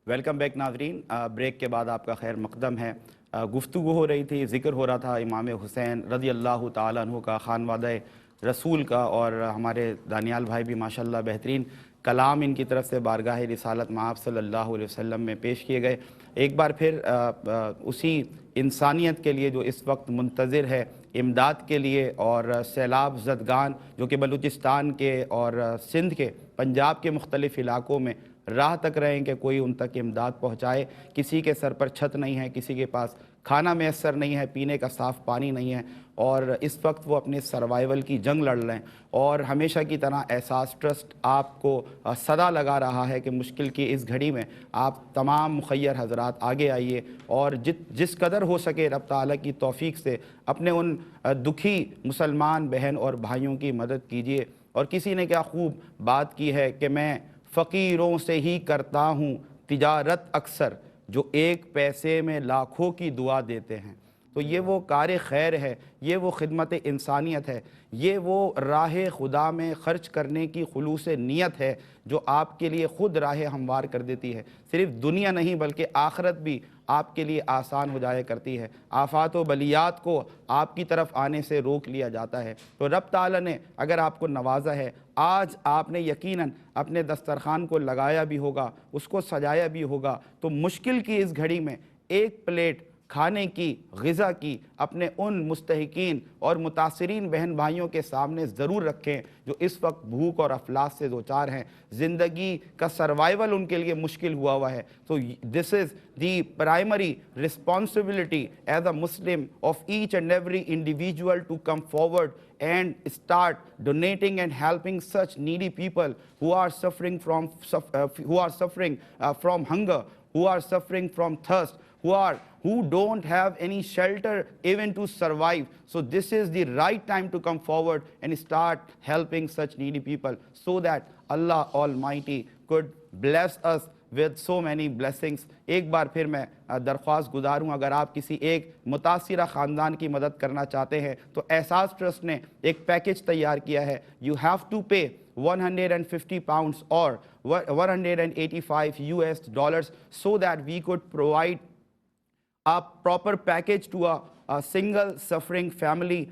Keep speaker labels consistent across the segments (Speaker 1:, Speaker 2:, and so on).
Speaker 1: Welcome back ناظرین، break کے بعد آپ کا خیر مقدم ہے۔ گفتگو ہو رہی تھی، ذکر ہو رہا تھا امام حسین رضی اللہ تعالیٰ عنہ کا، خانوادہ رسول کا، اور ہمارے دانیال بھائی بھی ماشاءاللہ بہترین کلام ان کی طرف سے بارگاہ رسالت مآب صلی اللہ علیہ وسلم میں پیش کیے گئے۔ ایک بار پھر اسی انسانیت کے لیے جو اس وقت منتظر ہے امداد کے لیے، اور سیلاب زدگان جو کہ بلوچستان کے اور سندھ کے، پنجاب کے مختلف علاقوں میں راہ تک رہیں کہ کوئی ان تک امداد پہنچائے۔ کسی کے سر پر چھت نہیں ہے، کسی کے پاس کھانا میسر نہیں ہے، پینے کا صاف پانی نہیں ہے، اور اس وقت وہ اپنے سروائیول کی جنگ لڑ رہے ہیں۔ اور ہمیشہ کی طرح احساس ٹرسٹ آپ کو صدا لگا رہا ہے کہ مشکل کی اس گھڑی میں آپ تمام مخیر حضرات آگے آئیے، اور جس قدر ہو سکے رب تعالیٰ کی توفیق سے اپنے ان دکھی مسلمان بہن اور بھائیوں کی مدد کیجیے۔ اور کسی نے کیا خوب بات کی ہے کہ میں فقیروں سے ہی کرتا ہوں تجارت اکثر، جو ایک پیسے میں لاکھوں کی دعا دیتے ہیں۔ تو یہ وہ کار خیر ہے، یہ وہ خدمت انسانیت ہے، یہ وہ راہ خدا میں خرچ کرنے کی خلوص نیت ہے جو آپ کے لیے خود راہ ہموار کر دیتی ہے۔ صرف دنیا نہیں بلکہ آخرت بھی آپ کے لیے آسان ہو جایا کرتی ہے، آفات و بلیات کو آپ کی طرف آنے سے روک لیا جاتا ہے۔ تو رب تعالیٰ نے اگر آپ کو نوازا ہے، آج آپ نے یقیناً اپنے دسترخوان کو لگایا بھی ہوگا، اس کو سجایا بھی ہوگا، تو مشکل کی اس گھڑی میں ایک پلیٹ کھانے کی، غذا کی اپنے ان مستحقین اور متاثرین بہن بھائیوں کے سامنے ضرور رکھیں جو اس وقت بھوک اور افلاس سے دوچار ہیں، زندگی کا سروائیول ان کے لیے مشکل ہوا ہے۔ تو this is the primary responsibility as a Muslim of each and every individual to come forward and start donating and helping such needy people who are suffering from hunger, who are suffering from thirst, who don't have any shelter even to survive. So this is the right time to come forward and start helping such needy people so that Allah Almighty could bless us with so many blessings۔ ایک بار پھر میں درخواست گزار ہوں، اگر آپ کسی ایک متاثرہ خاندان کی مدد کرنا چاہتے ہیں تو احساس ٹرسٹ نے ایک پیکج تیار کیا ہے۔ You have to pay 150 pounds or $185 US so that we could provide a proper package to a single suffering family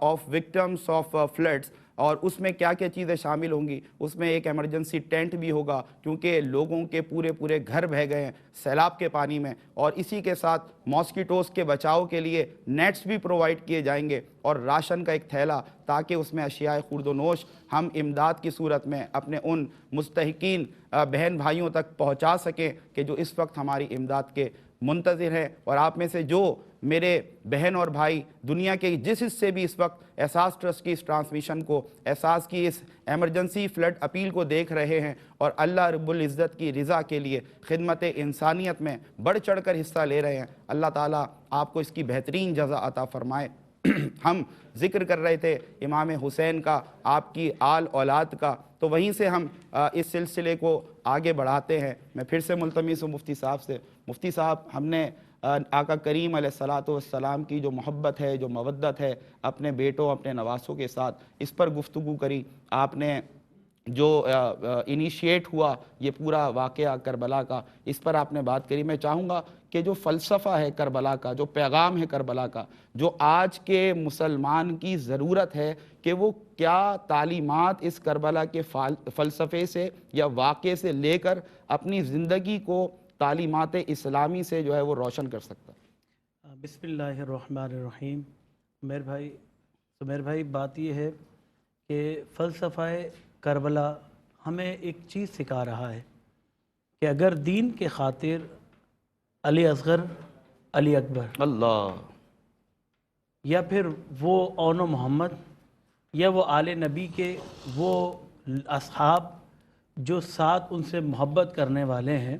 Speaker 1: of victims of floods۔ اور اس میں کیا کیا چیزیں شامل ہوں گی؟ اس میں ایک ایمرجنسی ٹینٹ بھی ہوگا، کیونکہ لوگوں کے پورے گھر بہہ گئے ہیں سیلاب کے پانی میں، اور اسی کے ساتھ ماسکیٹوز کے بچاؤ کے لیے نیٹس بھی پرووائڈ کیے جائیں گے، اور راشن کا ایک تھیلا، تاکہ اس میں اشیاء خورد و نوش ہم امداد کی صورت میں اپنے ان مستحقین بہن بھائیوں تک پہنچا سکیں کہ جو اس وقت ہماری امداد کے منتظر ہے۔ اور آپ میں سے جو میرے بہن اور بھائی دنیا کے جس حصے بھی اس وقت احساس ٹرسٹ کی اس ٹرانسمیشن کو، احساس کی اس ایمرجنسی فلڈ اپیل کو دیکھ رہے ہیں، اور اللہ رب العزت کی رضا کے لیے خدمت انسانیت میں بڑھ چڑھ کر حصہ لے رہے ہیں، اللہ تعالیٰ آپ کو اس کی بہترین جزا عطا فرمائے۔ ہم ذکر کر رہے تھے امام حسین کا، آپ کی آل اولاد کا، تو وہیں سے ہم اس سلسلے کو آگے بڑھاتے ہیں۔ میں پھر سے ملتمس ہوں مفتی صاحب سے، مفتی صاحب، ہم نے آقا کریم علیہ الصلوۃ والسلام کی جو محبت ہے، جو مودت ہے اپنے بیٹوں، اپنے نواسوں کے ساتھ، اس پر گفتگو کری۔ آپ نے جو انیشیٹ ہوا یہ پورا واقعہ کربلا کا، اس پر آپ نے بات کری۔ میں چاہوں گا کہ جو فلسفہ ہے کربلا کا، جو پیغام ہے کربلا کا، جو آج کے مسلمان کی ضرورت ہے کہ وہ کیا تعلیمات اس کربلا کے فلسفے سے یا واقعے سے لے کر اپنی زندگی کو تعلیمات اسلامی سے جو ہے وہ روشن کر سکتا ہے۔
Speaker 2: بسم اللہ الرحمن الرحیم۔ سمیر بھائی، بات یہ ہے کہ فلسفہ کربلا ہمیں ایک چیز سکھا رہا ہے کہ اگر دین کے خاطر علی اصغر، علی اکبر،
Speaker 1: اللہ،
Speaker 2: یا پھر وہ اون و محمد، یا وہ آل نبی کے وہ اصحاب جو ساتھ ان سے محبت کرنے والے ہیں،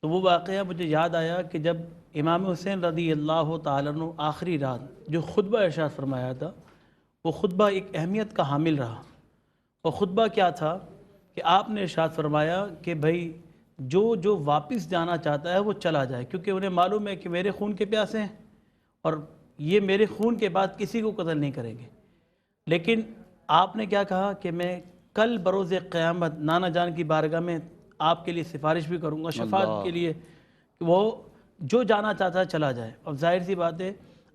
Speaker 2: تو وہ واقعہ مجھے یاد آیا کہ جب امام حسین رضی اللہ تعالیٰ عنہ آخری رات جو خطبہ ارشاد فرمایا تھا، وہ خطبہ ایک اہمیت کا حامل رہا۔ اور خطبہ کیا تھا کہ آپ نے ارشاد فرمایا کہ بھائی جو واپس جانا چاہتا ہے وہ چلا جائے، کیونکہ انہیں معلوم ہے کہ میرے خون کے پیاسے ہیں اور یہ میرے خون کے بعد کسی کو قتل نہیں کریں گے۔ لیکن آپ نے کیا کہا کہ میں کل بروز قیامت نانا جان کی بارگاہ میں آپ کے لیے سفارش بھی کروں گا شفاعت کے لیے کہ وہ جو جانا چاہتا ہے چلا جائے۔ اب ظاہر سی بات ہے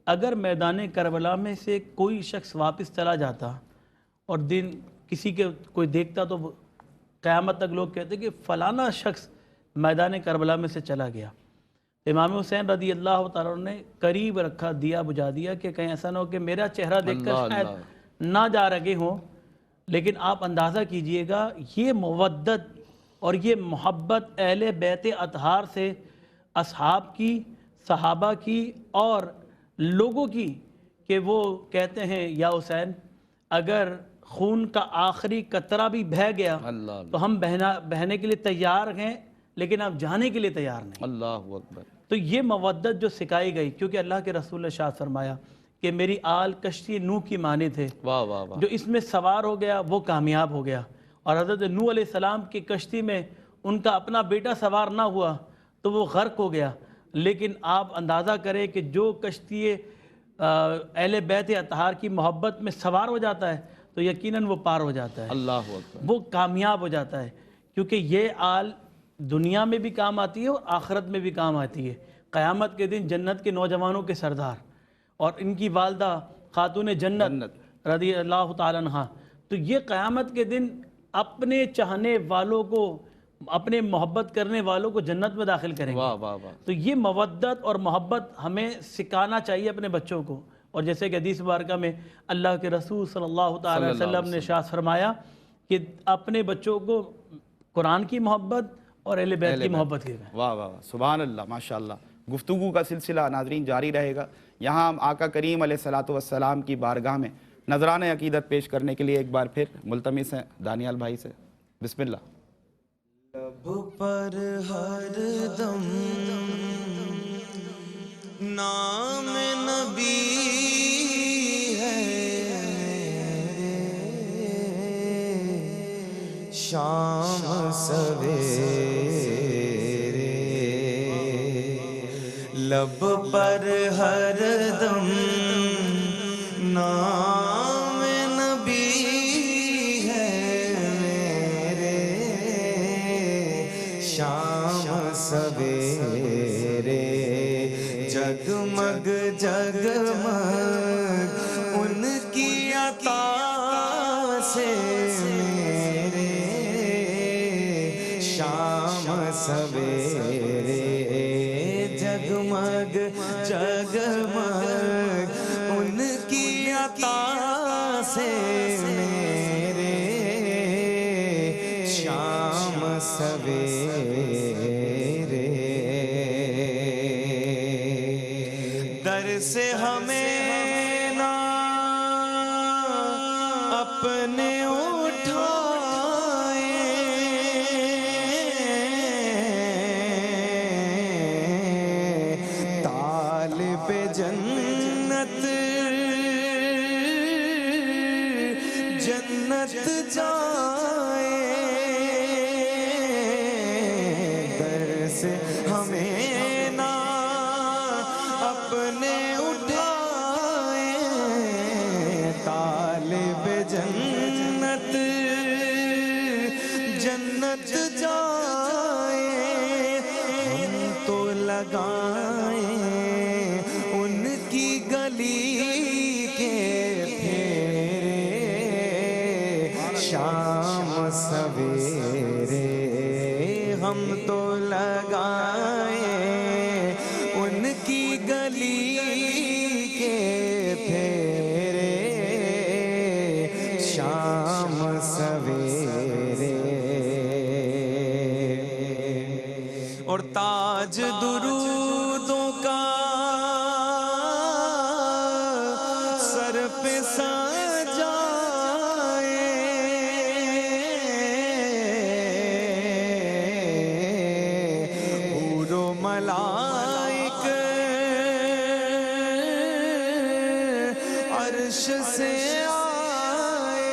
Speaker 2: اگر میدان کربلا میں سے کوئی شخص واپس چلا جاتا اور دن کسی کے کوئی دیکھتا تو قیامت تک لوگ کہتے کہ فلانا شخص میدان کربلا میں سے چلا گیا۔ امام حسین رضی اللہ تعالیٰ عنہ نے قریب رکھا، دیا بجھا دیا کہ کہیں ایسا نہ ہو کہ میرا چہرہ دیکھ کر شاید نہ جا رہے ہوں، لیکن آپ اندازہ کیجئے گا یہ مودت اور یہ محبت اہل بیت اطہار سے، اصحاب کی، صحابہ کی اور لوگوں کی، کہ وہ کہتے ہیں یا حسین اگر خون کا آخری قطرہ بھی بہہ گیا تو ہم بہنے کے لیے تیار ہیں، لیکن آپ جانے کے لیے تیار نہیں۔
Speaker 1: اللہ اکبر۔
Speaker 2: تو یہ مودت جو سکھائی گئی، کیونکہ اللہ کے رسول نے ارشاد فرمایا کہ میری آل کشتی نوح کی مانند تھے،
Speaker 1: واہ واہ واہ۔
Speaker 2: جو اس میں سوار ہو گیا وہ کامیاب ہو گیا، اور حضرت نوح علیہ السلام کی کشتی میں ان کا اپنا بیٹا سوار نہ ہوا تو وہ غرق ہو گیا۔ لیکن آپ اندازہ کریں کہ جو کشتی اہل بیت اطہار کی محبت میں سوار ہو جاتا ہے تو یقیناً وہ پار ہو جاتا ہے،
Speaker 1: اللہ اکبر۔
Speaker 2: وہ کامیاب ہو جاتا ہے، کیونکہ یہ آل دنیا میں بھی کام آتی ہے اور آخرت میں بھی کام آتی ہے۔ قیامت کے دن جنت کے نوجوانوں کے سردار اور ان کی والدہ خاتون جنت رضی اللہ تعالیٰ عنہ، تو یہ قیامت کے دن اپنے چاہنے والوں کو، اپنے محبت کرنے والوں کو جنت میں داخل کریں گے۔
Speaker 1: واہ واہ واہ۔
Speaker 2: تو یہ مودت اور محبت ہمیں سکھانا چاہیے اپنے بچوں کو، اور جیسے کہ حدیث مبارکہ میں اللہ کے رسول صلی اللہ تعالی وسلم نے ارشاد فرمایا کہ اپنے بچوں کو قرآن کی محبت اور اہل بیت کی محبت کی۔
Speaker 1: واہ واہ واہ، سبحان اللہ، ماشاءاللہ۔ گفتگو کا سلسلہ ناظرین جاری رہے گا۔ یہاں ہم آقا کریم علیہ الصلوۃ کی بارگاہ میں نذرانہ عقیدت پیش کرنے کے لیے ایک بار پھر ملتمس ہیں دانیال بھائی سے۔ بسم اللہ۔
Speaker 3: لب پر ہر دم نام نبی ہے، شام سویرے لب پر ہر دم نام نبی ہے میرے، شام سویرے جگمگ جگمگ ان کی عطا سے میرے، شام سویرے جگمگ جگمگ ان کی عطا سے میرے، شام سویرے در سے ہمیں نہ اپنے طالب جنت جنت جائے، در سے ہمیں نہ اپنے اٹھائے، طالب جنت جنت جائے، ہم تو لگائیں ان کی گلی کے پھیرے، شام سویرے ہم تو لگائیں ان کی گلی کے پھیرے، شام سویرے اور تاج درودوں کا سر پہ سجائے، حور و ملائک عرش سے آئے،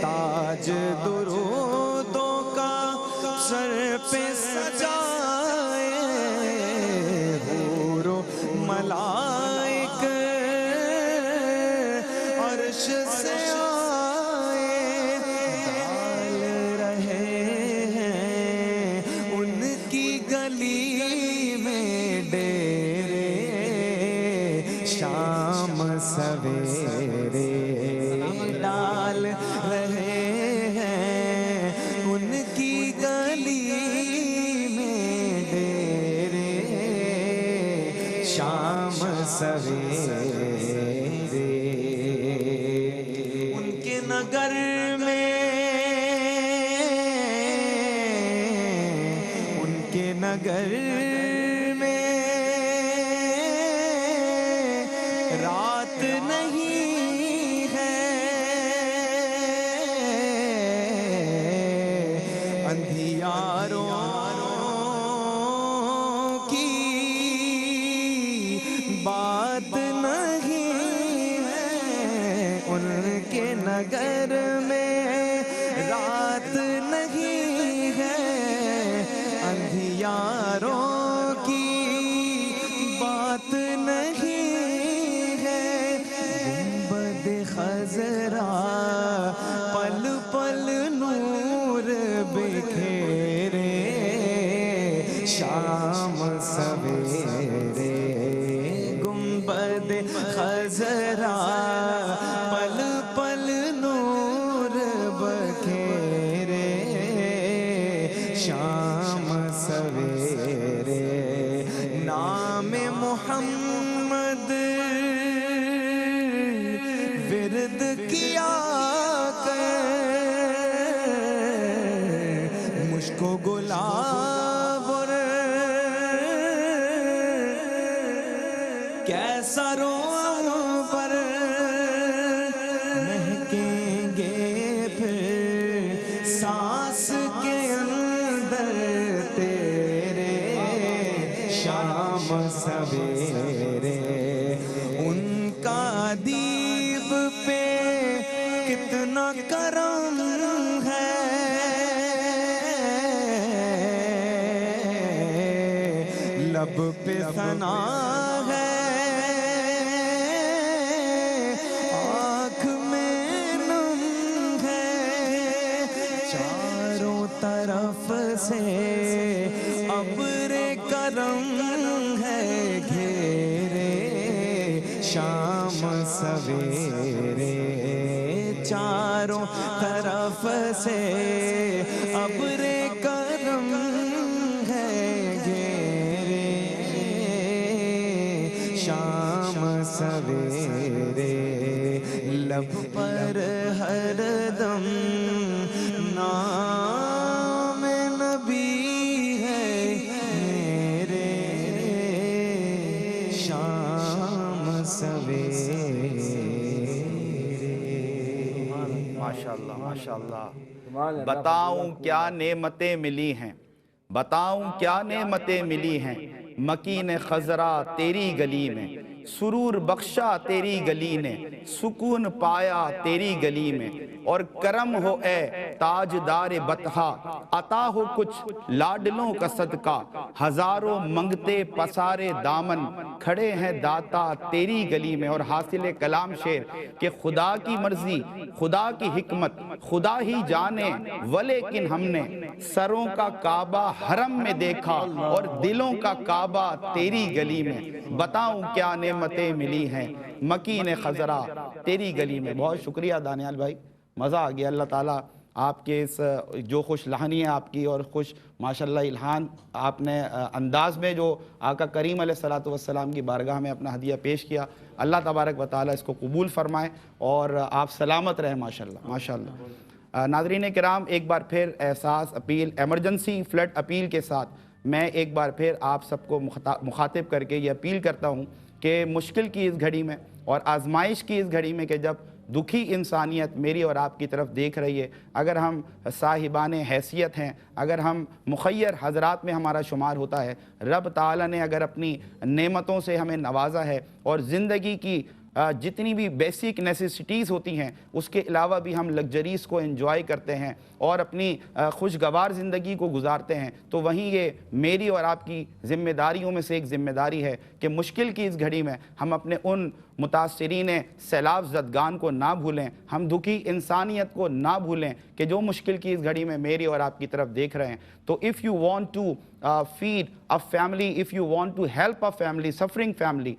Speaker 3: تاج درودوں کا سر پہ سجائے، حور و ملائک عرش سے آئے، ڈال سویرے ان کے نگر میں ان کے نگر میں رات نہیں ہے اندھیاروں کی بات نہیں ہے ان کے نگر میں رات نہیں ہے اندھیاروں کی بات نہیں ہے گنبد خضرا پل پل نور بکھیرے شام سویرے گنبد خضرا پل پل نور بکھیرے شام سویرے نام محمد ورد کیا کر مجھ کو گلاب اور کیسا رو پر مہکیں گے پھر سانس کے اندر تیرے شام سویرے ان کا دیب پہ کتنا کرم ہے لب پہ ثنا ہے آنکھ میں نم ہے چاروں طرف سے ابر کرم ہے گھیرے شام سویرے چاروں طرف سے ابر کرم ہے گھیرے شام سویرے لب پر ہر دم نام نبی ہے میرے شام سویرے
Speaker 1: ماشاءاللہ ماشاءاللہ بتاؤں کیا نعمتیں ملی ہیں بتاؤں کیا نعمتیں ملی ہیں مکین خضرا تیری گلی میں سرور بخشا تیری گلی نے سکون پایا تیری گلی میں اور کرم ہو اے تاجدار بطحا عطا ہو کچھ لاڈلوں کا صدقہ ہزاروں منگتے پسارے دامن کھڑے ہیں داتا تیری گلی میں اور حاصل کلام شعر کہ خدا کی مرضی خدا کی حکمت خدا ہی جانے ولیکن ہم نے سروں کا کعبہ حرم میں دیکھا اور دلوں کا کعبہ تیری گلی میں بتاؤں کیا نعمتیں ملی ہیں مکین خضرا تیری گلی میں بہت شکریہ دانیال بھائی مزہ آ گیا اللہ تعالیٰ آپ کے اس جو خوش لہنی ہے آپ کی اور خوش ماشاءاللہ الہان آپ نے انداز میں جو آقا کریم علیہ السلام کی بارگاہ میں اپنا ہدیہ پیش کیا اللہ تبارک و تعالیٰ اس کو قبول فرمائے اور آپ سلامت رہیں ماشاءاللہ ماشاءاللہ ناظرین کرام ایک بار پھر احساس اپیل ایمرجنسی فلڈ اپیل کے ساتھ میں ایک بار پھر آپ سب کو مخاطب کر کے یہ اپیل کرتا ہوں کہ مشکل کی اس گھڑی میں اور آزمائش کی اس گھڑی میں کہ جب دکھی انسانیت میری اور آپ کی طرف دیکھ رہی ہے اگر ہم صاحبان حیثیت ہیں اگر ہم مخیر حضرات میں ہمارا شمار ہوتا ہے رب تعالیٰ نے اگر اپنی نعمتوں سے ہمیں نوازا ہے اور زندگی کی جتنی بھی بیسک نیسیسٹیز ہوتی ہیں اس کے علاوہ بھی ہم لگژریز کو انجوائے کرتے ہیں اور اپنی خوشگوار زندگی کو گزارتے ہیں تو وہیں یہ میری اور آپ کی ذمہ داریوں میں سے ایک ذمہ داری ہے کہ مشکل کی اس گھڑی میں ہم اپنے ان متاثرین سیلاب زدگان کو نہ بھولیں ہم دکھی انسانیت کو نہ بھولیں کہ جو مشکل کی اس گھڑی میں میری اور آپ کی طرف دیکھ رہے ہیں تو if you want to feed a family, if you want to help a family, suffering family,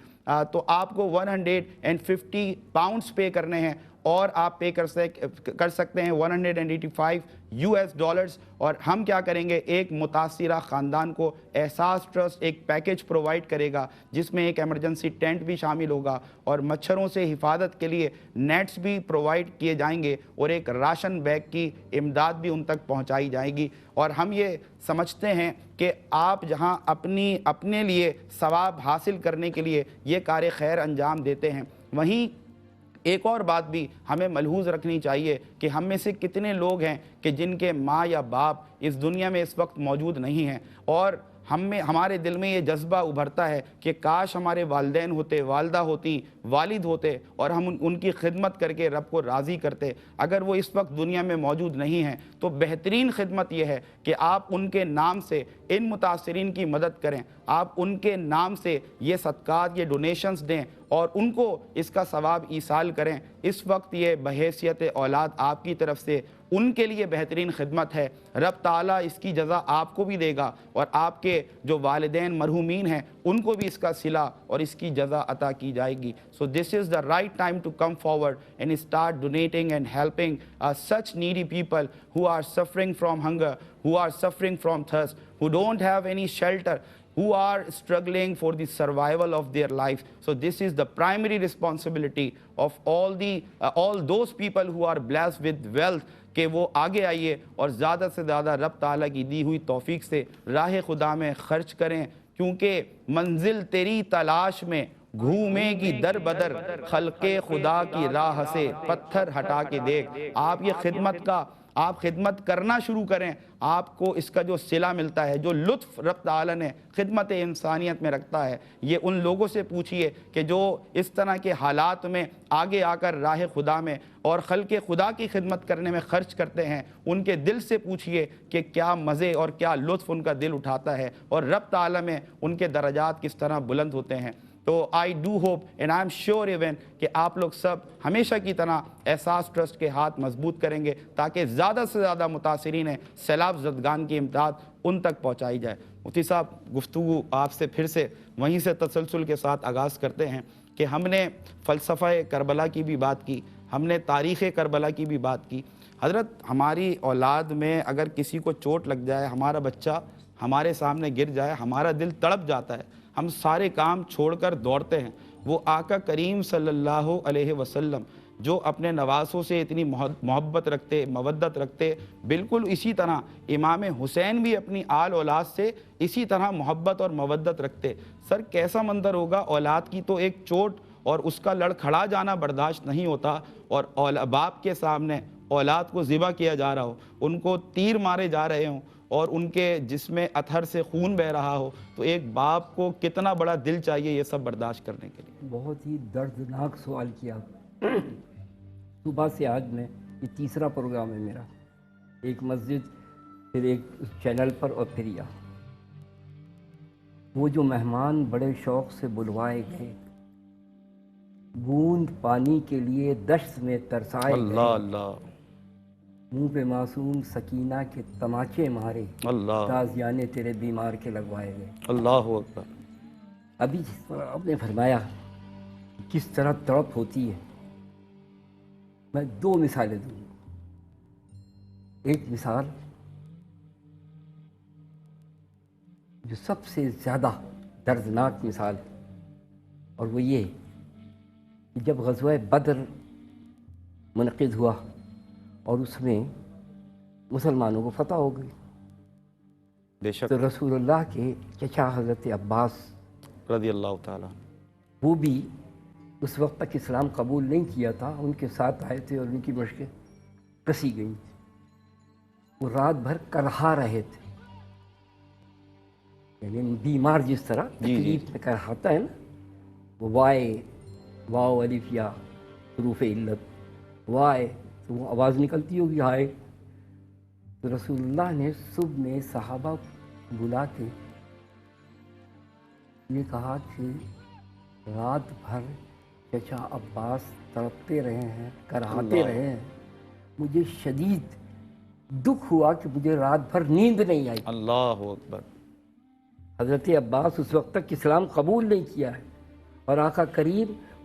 Speaker 1: تو آپ کو 150 pounds پے کرنے ہیں اور آپ پے کر سکتے ہیں $185 اور ہم کیا کریں گے، ایک متاثرہ خاندان کو احساس ٹرسٹ ایک پیکج پرووائڈ کرے گا جس میں ایک ایمرجنسی ٹینٹ بھی شامل ہوگا اور مچھروں سے حفاظت کے لیے نیٹس بھی پرووائڈ کیے جائیں گے اور ایک راشن بیگ کی امداد بھی ان تک پہنچائی جائے گی۔ اور ہم یہ سمجھتے ہیں کہ آپ جہاں اپنے لیے ثواب حاصل کرنے کے لیے یہ کار خیر انجام دیتے ہیں، وہیں ایک اور بات بھی ہمیں ملحوظ رکھنی چاہیے کہ ہم میں سے کتنے لوگ ہیں کہ جن کے ماں یا باپ اس دنیا میں اس وقت موجود نہیں ہیں، اور ہمارے دل میں یہ جذبہ ابھرتا ہے کہ کاش ہمارے والدین ہوتے، والدہ ہوتی، والد ہوتے اور ہم ان کی خدمت کر کے رب کو راضی کرتے۔ اگر وہ اس وقت دنیا میں موجود نہیں ہیں تو بہترین خدمت یہ ہے کہ آپ ان کے نام سے ان متاثرین کی مدد کریں، آپ ان کے نام سے یہ صدقات، یہ ڈونیشنز دیں اور ان کو اس کا ثواب ایصال کریں۔ اس وقت یہ بحیثیت اولاد آپ کی طرف سے ان کے لیے بہترین خدمت ہے۔ رب تعالیٰ اس کی جزا آپ کو بھی دے گا اور آپ کے جو والدین مرحومین ہیں ان کو بھی اس کا صلہ اور اس کی جزا عطا کی جائے گی۔ So this is the right time to come forward and start donating and helping such needy people who are suffering from hunger, who are suffering from thirst, who don't have any shelter, who are struggling for the survival of their life. So this is the primary responsibility of all those people who are blessed with wealth کہ وہ آگے آئیے اور زیادہ سے زیادہ رب تعالیٰ کی دی ہوئی توفیق سے راہ خدا میں خرچ کریں، کیونکہ منزل تیری تلاش میں گھومے گی در بدر، خلق خدا کی راہ سے پتھر ہٹا کے دیکھ۔ آپ خدمت کرنا شروع کریں، آپ کو اس کا جو صلہ ملتا ہے، جو لطف رب تعالیٰ نے خدمت انسانیت میں رکھتا ہے، یہ ان لوگوں سے پوچھئے کہ جو اس طرح کے حالات میں آگے آ کر راہ خدا میں اور خلق خدا کی خدمت کرنے میں خرچ کرتے ہیں، ان کے دل سے پوچھئے کہ کیا مزے اور کیا لطف ان کا دل اٹھاتا ہے اور رب تعالیٰ میں ان کے درجات کس طرح بلند ہوتے ہیں۔ تو I do hope and I am sure even کہ آپ لوگ سب ہمیشہ کی طرح احساس ٹرسٹ کے ہاتھ مضبوط کریں گے تاکہ زیادہ سے زیادہ متاثرین سیلاب زدگان کی امداد ان تک پہنچائی جائے۔ مفتی صاحب، گفتگو آپ سے پھر سے وہیں سے تسلسل کے ساتھ آغاز کرتے ہیں کہ ہم نے فلسفہ کربلا کی بھی بات کی، ہم نے تاریخ کربلا کی بھی بات کی۔ حضرت، ہماری اولاد میں اگر کسی کو چوٹ لگ جائے، ہمارا بچہ ہمارے سامنے گر جائے، ہمارا دل تڑپ جاتا ہے، ہم سارے کام چھوڑ کر دوڑتے ہیں۔ وہ آقا کریم صلی اللہ علیہ وسلم جو اپنے نواسوں سے اتنی محبت رکھتے، مودت رکھتے، بالکل اسی طرح امام حسین بھی اپنی آل اولاد سے اسی طرح محبت اور مودت رکھتے۔ سر، کیسا منظر ہوگا؟ اولاد کی تو ایک چوٹ اور اس کا لڑکھڑا جانا برداشت نہیں ہوتا، اور باپ کے سامنے اولاد کو ذبح کیا جا رہا ہو، ان کو تیر مارے جا رہے ہوں اور ان کے جسم اطہر سے خون بہہ رہا ہو، تو ایک باپ کو کتنا بڑا دل چاہیے یہ سب برداشت کرنے کے لیے؟
Speaker 4: بہت ہی دردناک سوال کیا۔ صبح سے آج میں یہ تیسرا پروگرام ہے میرا، ایک مسجد، پھر ایک چینل پر اور پھر یہاں۔ وہ جو مہمان بڑے شوق سے بلوائے گئے، بوند پانی کے لیے دشت میں ترسائے گئے،
Speaker 1: اللہ اللہ،
Speaker 4: منہ پہ معصوم سکینہ کے تماچے مارے،
Speaker 1: اللہ،
Speaker 4: تازیانے تیرے بیمار کے لگوائے گئے۔
Speaker 1: اللہ اکبر۔
Speaker 4: ابھی جس طرح آپ نے فرمایا کس طرح تڑپ ہوتی ہے، میں دو مثالیں دوں۔ ایک مثال جو سب سے زیادہ دردناک مثال ہے، اور وہ یہ کہ جب غزوہ بدر منعقد ہوا اور اس میں مسلمانوں کو فتح ہو گئی،
Speaker 1: بے شک،
Speaker 4: تو رسول اللہ کے چچا حضرت عباس
Speaker 1: رضی اللہ تعالیٰ،
Speaker 4: وہ بھی اس وقت تک اسلام قبول نہیں کیا تھا، ان کے ساتھ آئے تھے اور ان کی مشقیں کسی گئی تھی۔ وہ رات بھر کرہا رہے تھے، یعنی بیمار جس طرح تکلیف میں کرہاتا ہے نا، وہ وائے واو الف یا حروف علت، وائے تو وہ آواز نکلتی ہوگی ہائے۔ تو رسول اللہ نے صبح میں صحابہ بلا کے یہ کہا کہ رات بھر چچا عباس تڑپتے رہے ہیں، کرہاتے رہے ہیں، مجھے شدید دکھ ہوا کہ مجھے رات بھر نیند نہیں آئی۔
Speaker 1: اللہ اکبر۔
Speaker 4: حضرت عباس اس وقت تک اسلام قبول نہیں کیا ہے، اور آقا کریم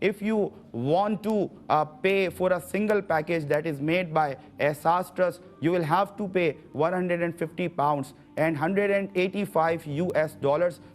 Speaker 1: If you want to pay for a single package that is made by Ehsaas Trust, you will have to pay 150 pounds and 185 US dollars।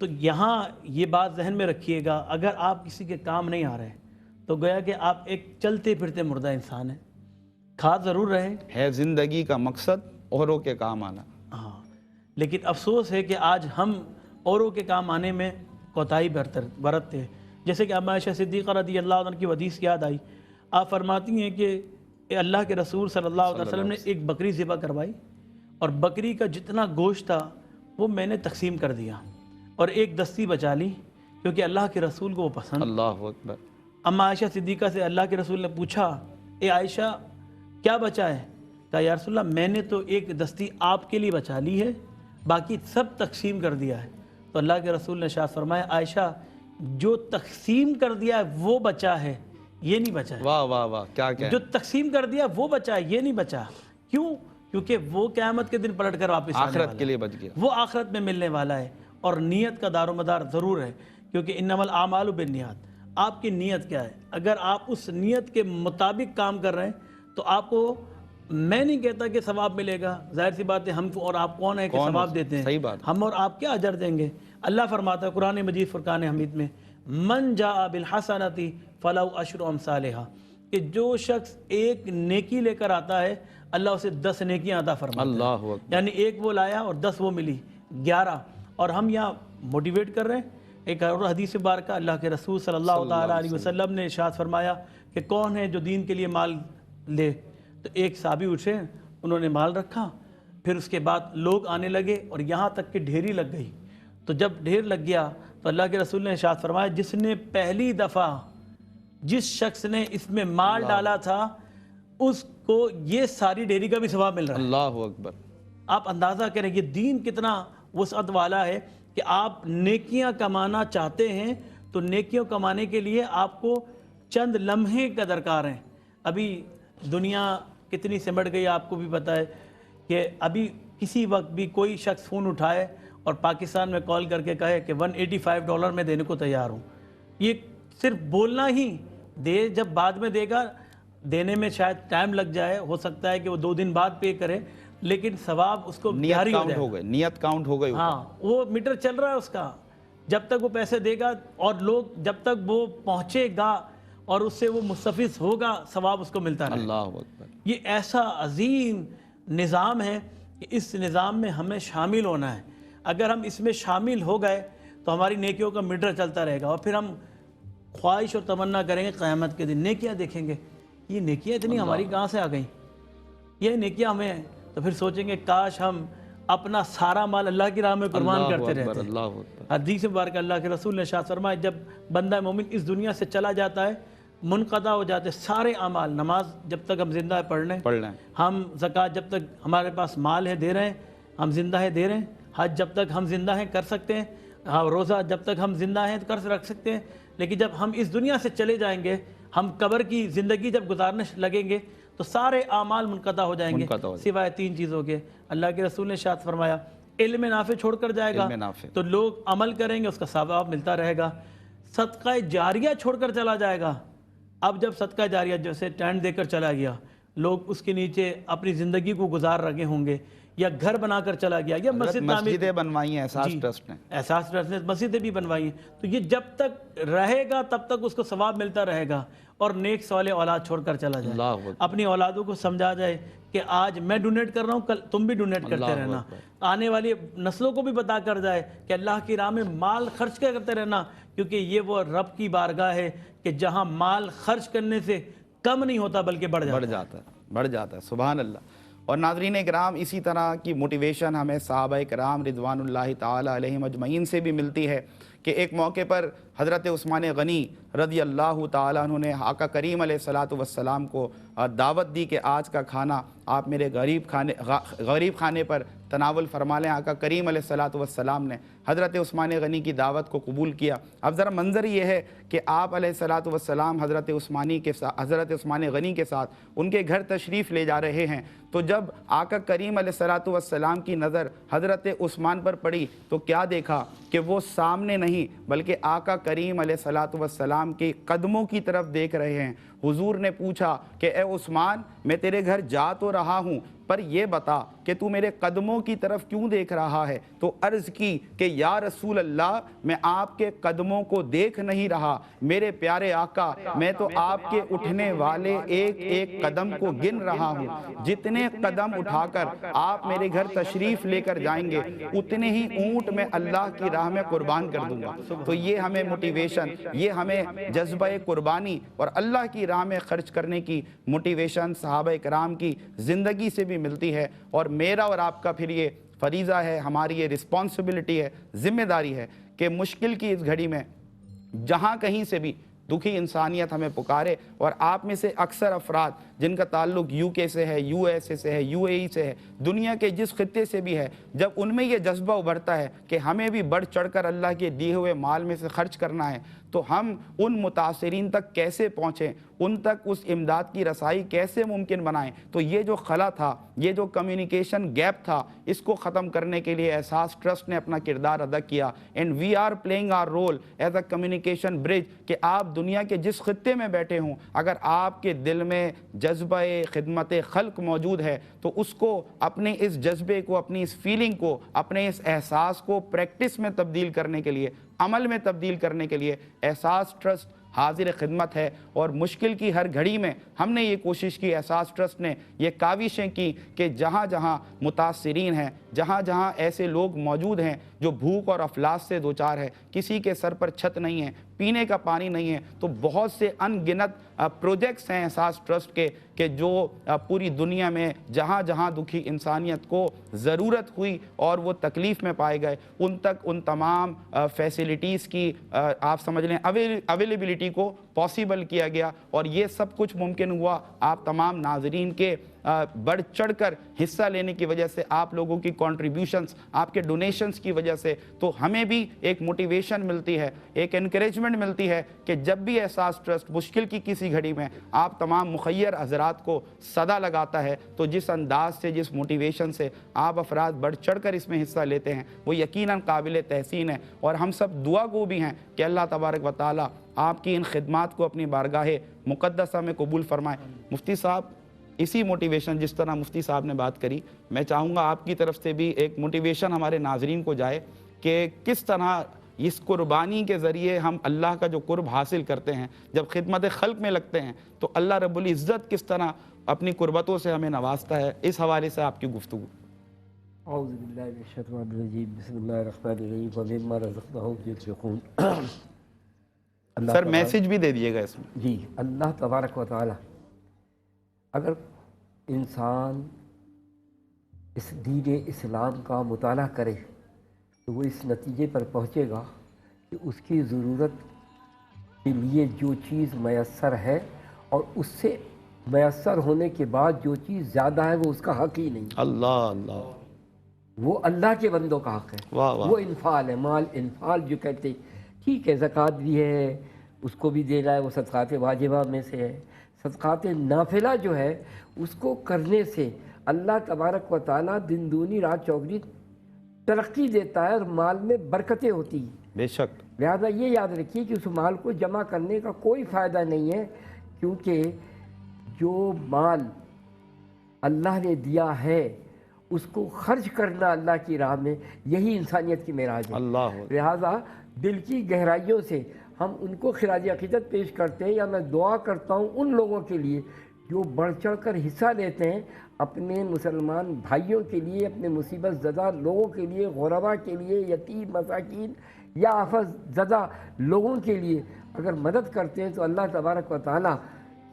Speaker 2: تو یہاں یہ بات ذہن میں رکھیے گا، اگر آپ کسی کے کام نہیں آ رہے تو گویا کہ آپ ایک چلتے پھرتے مردہ انسان ہیں. کھا ضرور رہے
Speaker 1: ہے زندگی کا مقصد اوروں کے کام آنا.
Speaker 2: ہاں، لیکن افسوس ہے کہ آج ہم اوروں کے کام آنے میں کوتاہی برتتے ہیں. جیسے کہ اما عائشہ صدیقہ رضی اللہ عنہ کی حدیث یاد آئی. آپ فرماتی ہیں کہ اللہ کے رسول صلی اللہ علیہ وسلم نے ایک بکری ذبح کروائی اور بکری کا جتنا گوشت تھا وہ میں نے تقسیم کر دیا اور ایک دستی بچا لی کیونکہ اللہ کے رسول کو وہ پسند.
Speaker 1: اللہ اکبر.
Speaker 2: اما عائشہ صدیقہ سے اللہ کے رسول نے پوچھا، اے عائشہ کیا بچا ہے؟ کہا یا رسول اللہ میں نے تو ایک دستی آپ کے لیے بچا لی ہے، باقی سب تقسیم کر دیا ہے. تو اللہ کے رسول نے ارشاد فرمایا عائشہ جو تقسیم کر دیا ہے وہ بچا ہے، یہ نہیں بچا ہے.
Speaker 1: واہ واہ واہ، کیا
Speaker 2: جو تقسیم کر دیا وہ بچا ہے، یہ نہیں بچا. کیوں؟ کیونکہ وہ قیامت کے دن پلٹ کر واپس آنے والا
Speaker 1: آخرت کے لیے بچ گیا.
Speaker 2: وہ آخرت میں ملنے والا ہے. اور نیت کا دار و مدار ضرور ہے کیونکہ انما الاعمال بالنیات. آپ کی نیت کیا ہے؟ اگر آپ اس نیت کے مطابق کام کر رہے ہیں تو آپ کو، میں نہیں کہتا کہ ثواب ملے گا، ظاہر سی بات ہے ہم اور آپ کون ہے کہ ثواب دیتے ہیں؟
Speaker 1: صحیح بات.
Speaker 2: ہم اور آپ کیا اجر دیں گے؟ اللہ فرماتا ہے قرآن مجید فرقان حمید میں من جاء بالحسنۃ فلہ عشر امثالھا، کہ جو شخص ایک نیکی لے کر آتا ہے اللہ اسے 10 نیکیاں عطا فرماتا ہے.
Speaker 1: اللہ اکبر.
Speaker 2: یعنی ایک وہ لایا اور 10 وہ ملی، 11. اور ہم یہاں موٹیویٹ کر رہے ہیں. ایک اور حدیث مبارکہ اللہ کے رسول صلی اللہ تعالیٰ علیہ وسلم نے ارشاد فرمایا کہ کون ہے جو دین کے لیے مال لے؟ تو ایک صحابی اٹھے، انہوں نے مال رکھا، پھر اس کے بعد لوگ آنے لگے اور یہاں تک کہ ڈھیری لگ گئی. تو جب ڈھیر لگ گیا تو اللہ کے رسول نے ارشاد فرمایا جس نے پہلی دفعہ جس شخص نے اس میں مال ڈالا تھا اس کو یہ ساری ڈھیری کا بھی ثواب مل رہا ہے.
Speaker 1: اللہ اکبر.
Speaker 2: آپ اندازہ کریں یہ دین کتنا وسعت والا ہے کہ آپ نیکیاں کمانا چاہتے ہیں تو نیکیوں کمانے کے لیے آپ کو چند لمحے کا درکار ہیں. ابھی دنیا کتنی سمٹ گئی آپ کو بھی پتہ ہے کہ ابھی کسی وقت بھی کوئی شخص فون اٹھائے اور پاکستان میں کال کر کے کہے کہ $185 میں دینے کو تیار ہوں، یہ صرف بولنا ہی دے، جب بعد میں دے گا دینے میں شاید ٹائم لگ جائے، ہو سکتا ہے کہ وہ 2 دن بعد پے کرے، لیکن ثواب اس کو
Speaker 1: نیت
Speaker 2: جاری ہو
Speaker 1: کاؤنٹ
Speaker 2: جائے.
Speaker 1: ہو گئے، نیت کاؤنٹ ہو گئی.
Speaker 2: ہاں وہ میٹر چل رہا ہے اس کا، جب تک وہ پیسے دے گا اور لوگ جب تک وہ پہنچے گا اور اس سے وہ مستفیض ہوگا ثواب اس کو ملتا رہے.
Speaker 1: اللہ اکبر.
Speaker 2: یہ ایسا عظیم نظام ہے کہ اس نظام میں ہمیں شامل ہونا ہے. اگر ہم اس میں شامل ہو گئے تو ہماری نیکیوں کا میٹر چلتا رہے گا اور پھر ہم خواہش اور تمنا کریں گے قیامت کے دن نیکیاں دیکھیں گے، یہ نیکیاں اتنی ہماری کہاں سے آ گئیں، یہ نیکیاں ہمیں، تو پھر سوچیں گے کاش ہم اپنا سارا مال اللہ کی راہ میں قربان کرتے رہتے.
Speaker 1: اللہ اکبر.
Speaker 2: حدیث مبارکہ اللہ کے رسول نے ارشاد فرمایا جب بندہ مومن اس دنیا سے چلا جاتا ہے منقطع ہو جاتے سارے اعمال، نماز جب تک ہم زندہ ہے پڑھ رہے ہیں، ہم زکوٰۃ جب تک ہمارے پاس مال ہے دے رہے ہیں، ہم زندہ ہے دے رہے ہیں، حج جب تک ہم زندہ ہیں کر سکتے ہیں، ہاں روزہ جب تک ہم زندہ ہیں کر رکھ سکتے ہیں، لیکن جب ہم اس دنیا سے چلے جائیں گے، ہم قبر کی زندگی جب گزارنے لگیں گے تو سارے اعمال منقطع ہو جائیں گے سوائے 3 چیزوں کے. اللہ کے رسول نے ارشاد فرمایا علم نافع چھوڑ کر جائے گا تو لوگ عمل کریں گے اس کا ثواب ملتا رہے گا. صدقہ جاریہ چھوڑ کر چلا جائے گا. اب جب صدقہ جاریہ جیسے ٹینٹ دے کر چلا گیا، لوگ اس کے نیچے اپنی زندگی کو گزار رہے ہوں گے، یا گھر بنا کر چلا گیا، یا
Speaker 1: مسجدیں بنوائی ہیں احساس ٹرسٹ نے،
Speaker 2: احساس ٹرسٹ نے مسجدیں بھی بنوائی ہیں. تو یہ جب تک رہے گا تب تک اس کو ثواب ملتا رہے گا. اور نیک صالح اولاد چھوڑ کر چلا جائے، اپنی اولادوں کو سمجھا جائے کہ آج میں ڈونیٹ کر رہا ہوں کل تم بھی ڈونیٹ کرتے رہنا. آنے والی نسلوں کو بھی بتا کر جائے کہ اللہ کی راہ میں مال خرچ کرتے رہنا، کیونکہ یہ وہ رب کی بارگاہ ہے کہ جہاں مال خرچ کرنے سے کم نہیں ہوتا بلکہ بڑھ
Speaker 1: جاتا ہے. سبحان اللہ. اور ناظرین اکرام اسی طرح کی موٹیویشن ہمیں صحابہ کرام رضوان اللہ تعالی علیہم اجمعین سے بھی ملتی ہے کہ ایک موقع پر حضرت عثمان غنی رضی اللہ تعالیٰ عنہ نے آقا کریم علیہ السلام کو دعوت دی کہ آج کا کھانا آپ میرے غریب خانے پر تناول فرما لیں. آقا کریم علیہ السلام نے حضرت عثمان غنی کی دعوت کو قبول کیا. اب ذرا منظر یہ ہے کہ آپ علیہ السلام حضرت عثمان غنی کے ساتھ ان کے گھر تشریف لے جا رہے ہیں. تو جب آقا کریم علیہ السلام کی نظر حضرت عثمان پر پڑی تو کیا دیکھا کہ وہ سامنے نہیں بلکہ آقا کریم علیہ السلام کے قدموں کی طرف دیکھ رہے ہیں. حضور نے پوچھا کہ اے عثمان میں تیرے گھر جا تو رہا ہوں پر یہ بتا کہ تو میرے قدموں کی طرف کیوں دیکھ رہا ہے؟ تو عرض کی کہ یا رسول اللہ میں آپ کے قدموں کو دیکھ نہیں رہا، میرے پیارے آقا میں تو آپ کے اٹھنے والے ایک ایک قدم کو گن رہا ہوں، جتنے قدم اٹھا کر آپ میرے گھر تشریف لے کر جائیں گے اتنے ہی اونٹ میں اللہ کی راہ میں قربان کر دوں گا۔ تو یہ ہمیں موٹیویشن، یہ ہمیں جذبہ قربانی اور اللہ کی راہ میں خرچ کرنے کی موٹیویشن صحابہ کرام کی زندگی سے بھی ملتی ہے، اور میرا اور آپ کا پھر یہ فریضہ ہے، ہماری یہ رسپانسبلٹی ہے، ذمہ داری ہے کہ مشکل کی اس گھڑی میں جہاں کہیں سے بھی دکھی انسانیت ہمیں پکارے، اور آپ میں سے اکثر افراد جن کا تعلق یو کے سے ہے، یو ایس اے سے ہے، یو اے ای سے ہے، دنیا کے جس خطے سے بھی ہے، جب ان میں یہ جذبہ ابھرتا ہے کہ ہمیں بھی بڑھ چڑھ کر اللہ کے دیے ہوئے مال میں سے خرچ کرنا ہے، تو ہم ان متاثرین تک کیسے پہنچیں، ان تک اس امداد کی رسائی کیسے ممکن بنائیں۔ تو یہ جو خلا تھا، یہ جو کمیونیکیشن گیپ تھا، اس کو ختم کرنے کے لیے احساس ٹرسٹ نے اپنا کردار ادا کیا، and we are playing our role as a communication bridge, کہ آپ دنیا کے جس خطے میں بیٹھے ہوں اگر آپ کے دل میں جذبہ خدمت خلق موجود ہے تو اس کو، اپنے اس جذبے کو، اپنی اس فیلنگ کو، اپنے اس احساس کو پریکٹس میں تبدیل کرنے کے لیے، عمل میں تبدیل کرنے کے لیے احساس ٹرسٹ حاضر خدمت ہے۔ اور مشکل کی ہر گھڑی میں ہم نے یہ کوشش کی، احساس ٹرسٹ نے یہ کاوشیں کی کہ جہاں جہاں متاثرین ہیں، جہاں جہاں ایسے لوگ موجود ہیں جو بھوک اور افلاس سے دوچار ہے، کسی کے سر پر چھت نہیں ہے، پینے کا پانی نہیں ہے، تو بہت سے ان گنت پروجیکٹس ہیں احساس ٹرسٹ کے کہ جو پوری دنیا میں جہاں جہاں دکھی انسانیت کو ضرورت ہوئی اور وہ تکلیف میں پائے گئے، ان تک ان تمام فیسلٹیز کی آپ سمجھ لیں اویلیبلٹی کو پاسیبل کیا گیا، اور یہ سب کچھ ممکن ہوا آپ تمام ناظرین کے بڑھ چڑھ کر حصہ لینے کی وجہ سے، آپ لوگوں کی کنٹریبیوشنز، آپ کے ڈونیشنز کی وجہ سے۔ تو ہمیں بھی ایک موٹیویشن ملتی ہے، ایک انکریجمنٹ ملتی ہے کہ جب بھی احساس ٹرسٹ مشکل کی کسی گھڑی میں آپ تمام مخیر حضرات کو صدا لگاتا ہے، تو جس انداز سے، جس موٹیویشن سے آپ افراد بڑھ چڑھ کر اس میں حصہ لیتے ہیں، وہ یقیناً قابل تحسین ہے، اور ہم سب دعا گو بھی ہیں کہ اللہ تبارک و تعالیٰ آپ کی ان خدمات کو اپنی بارگاہ مقدسہ میں قبول فرمائے۔ مفتی صاحب، اسی موٹیویشن جس طرح مفتی صاحب نے بات کری، میں چاہوں گا آپ کی طرف سے بھی ایک موٹیویشن ہمارے ناظرین کو جائے کہ کس طرح اس قربانی کے ذریعے ہم اللہ کا جو قرب حاصل کرتے ہیں، جب خدمت خلق میں لگتے ہیں تو اللہ رب العزت کس طرح اپنی قربتوں سے ہمیں نوازتا ہے، اس حوالے سے آپ کی گفتگو۔
Speaker 4: اعوذ باللہ من الشیطان الرجیم، بسم اللہ الرحمن الرحیم، ومما رزقناہم ينفقون۔
Speaker 1: سر میسج بھی دے دیے گا اس میں۔
Speaker 4: جی، اللہ تبارک و تعالی اگر انسان اس دین اسلام کا مطالعہ کرے تو وہ اس نتیجے پر پہنچے گا کہ اس کی ضرورت کے لیے جو چیز میسر ہے، اور اس سے میسر ہونے کے بعد جو چیز زیادہ ہے وہ اس کا حق ہی نہیں،
Speaker 1: اللہ اللہ،
Speaker 4: وہ اللہ کے بندوں کا حق ہے۔
Speaker 1: واہ واہ،
Speaker 4: وہ انفال ہے، مال انفال جو کہتے ہیں، ٹھیک ہے زکوٰۃ بھی ہے، اس کو بھی دینا ہے، وہ صدقات واجبہ میں سے ہے۔ صدقات نافلہ جو ہے اس کو کرنے سے اللہ تبارک و تعالیٰ دن دونی رات چوگنی ترقی دیتا ہے، اور مال میں برکتیں ہوتی ہیں۔
Speaker 1: بے شک،
Speaker 4: لہذا یہ یاد رکھیے کہ اس مال کو جمع کرنے کا کوئی فائدہ نہیں ہے، کیونکہ جو مال اللہ نے دیا ہے اس کو خرچ کرنا اللہ کی راہ میں، یہی انسانیت کی معراج ہے۔
Speaker 1: اللہ،
Speaker 4: لہذا دل کی گہرائیوں سے ہم ان کو خراج عقیدت پیش کرتے ہیں، یا میں دعا کرتا ہوں ان لوگوں کے لیے جو بڑھ چڑھ کر حصہ لیتے ہیں، اپنے مسلمان بھائیوں کے لیے، اپنے مصیبت زدہ لوگوں کے لیے، غربا کے لیے، یتیم مساکین یا آفت زدہ لوگوں کے لیے اگر مدد کرتے ہیں تو اللہ تبارک و تعالیٰ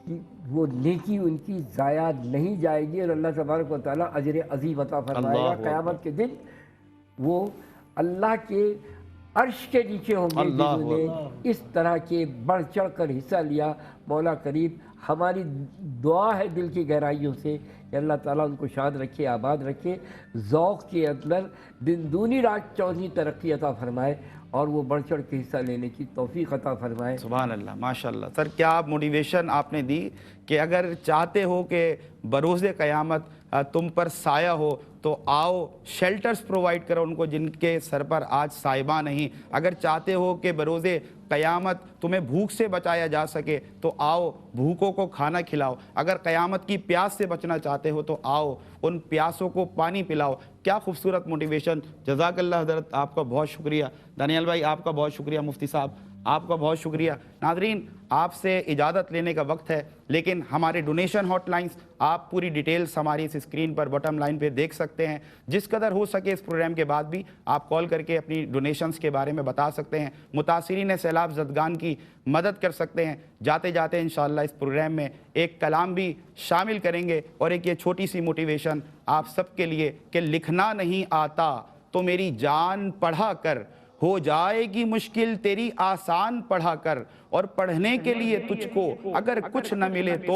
Speaker 4: کی وہ نیکی ان کی ضائع نہیں جائے گی، اور اللہ تبارک و تعالیٰ اجر عظیم عطا فرمائے گا۔ قیامت کے دن وہ اللہ کے عرش کے نیچے ہوں گے جنہوں نے اس طرح کے بڑھ چڑھ کر حصہ لیا۔ مولا کریم ہماری دعا ہے دل کی گہرائیوں سے کہ اللہ تعالیٰ ان کو شاد رکھے، آباد رکھے، ذوق کے اندر دن دونی رات چوگنی ترقی عطا فرمائے، اور وہ بڑھ چڑھ کے حصہ لینے کی توفیق عطا فرمائے.
Speaker 1: سبحان اللہ، ماشاءاللہ. سر کیا آپ موٹیویشن آپ نے دی کہ اگر چاہتے ہو کہ بروز قیامت تم پر سایہ ہو تو آؤ شیلٹرز پرووائڈ کرو ان کو جن کے سر پر آج سائبہ نہیں. اگر چاہتے ہو کہ بروز قیامت تمہیں بھوک سے بچایا جا سکے تو آؤ بھوکوں کو کھانا کھلاؤ. اگر قیامت کی پیاس سے بچنا چاہتے ہو تو آؤ ان پیاسوں کو پانی پلاؤ. کیا خوبصورت موٹیویشن. جزاک اللہ حضرت، آپ کا بہت شکریہ. دانیال بھائی آپ کا بہت شکریہ. مفتی صاحب آپ کا بہت شکریہ. ناظرین آپ سے اجازت لینے کا وقت ہے، لیکن ہمارے ڈونیشن ہاٹ لائنز آپ پوری ڈیٹیلز ہماری اس اسکرین پر بٹم لائن پہ دیکھ سکتے ہیں. جس قدر ہو سکے اس پروگرام کے بعد بھی آپ کال کر کے اپنی ڈونیشنز کے بارے میں بتا سکتے ہیں. متاثرین سیلاب زدگان کی مدد کر سکتے ہیں. جاتے جاتے انشاءاللہ اس پروگرام میں ایک کلام بھی شامل کریں گے اور ایک یہ چھوٹی سی موٹیویشن آپ سب کے لیے کہ لکھنا نہیں آتا تو میری جان پڑھا کر، ہو جائے گی مشکل تیری آسان پڑھا کر. اور پڑھنے کے لیے تجھ کو اگر کچھ نہ ملے تو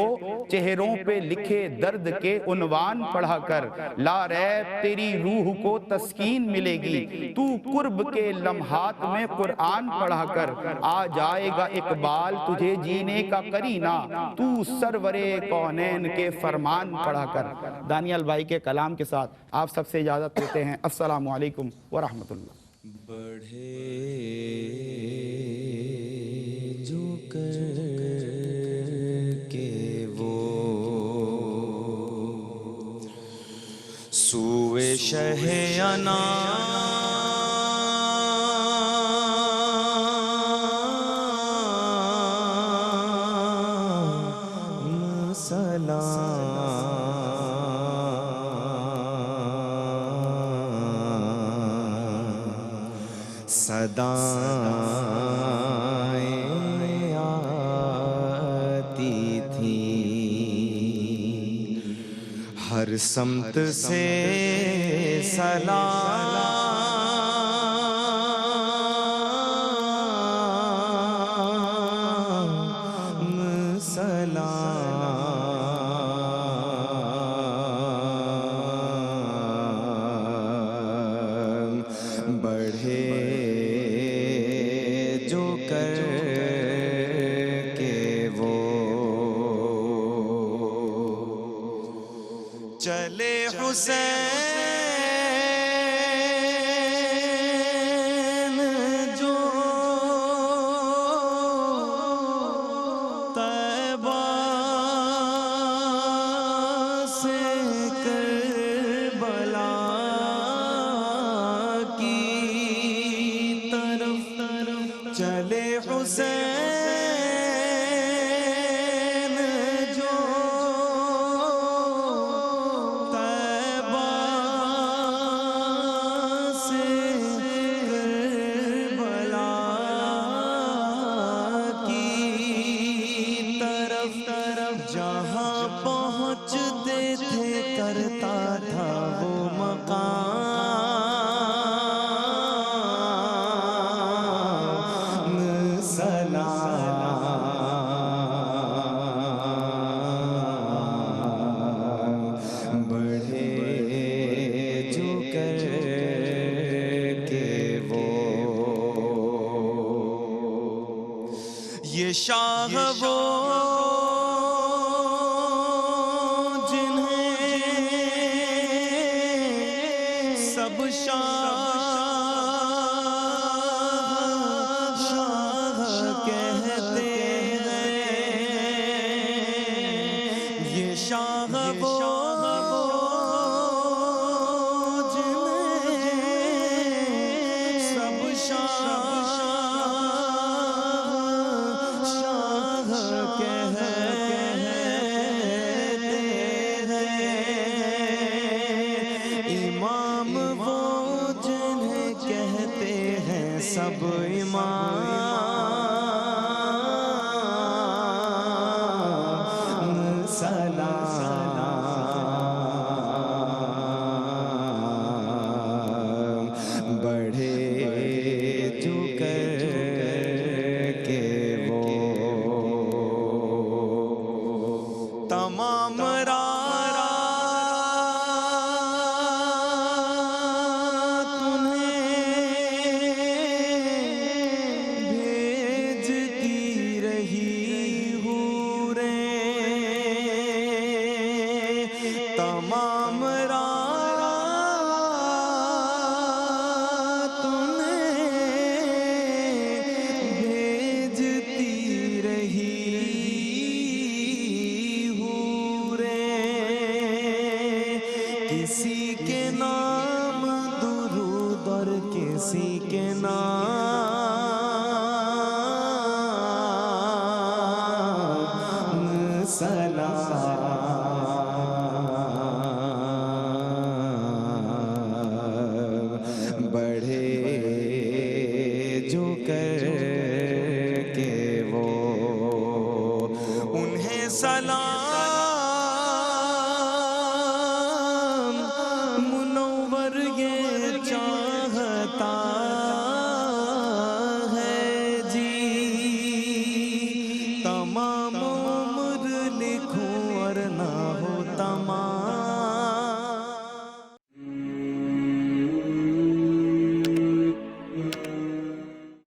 Speaker 1: چہروں پہ لکھے درد کے عنوان پڑھا کر. لا ریب تیری روح کو تسکین ملے گی تو قرب کے لمحات میں قرآن پڑھا کر. آ جائے گا اقبال تجھے جینے کا کرینہ تو سرور کونین کے فرمان پڑھا کر. دانیال بھائی کے کلام کے ساتھ آپ سب سے اجازت لیتے ہیں. السلام علیکم ورحمۃ اللہ.
Speaker 3: بڑھے جو کر کے وہ سوئے شہ انا صدائیں آتی تھیں ہر سمت سے سلام بڑھے جو کر کے وہ چلے حسین جو طیبہ سے کربلا کی طرف چلے حسین جو طیبہ سے کربلا کی طرف جہاں پہنچتے تھے کرتا تھا وہ مقام یہ شاہ وہ جنہیں سب شاہ کہتے ہیں. یہ شاہ وہ جنہیں سب شاہ سب امام سلام بڑھے جو کر کے وہ تمام امرات انہیں بھیجتی رہی حوریں، کسی کے نام درود اور کسی کے نام سلام، بڑھے جو کر کے وہ انہیں سلام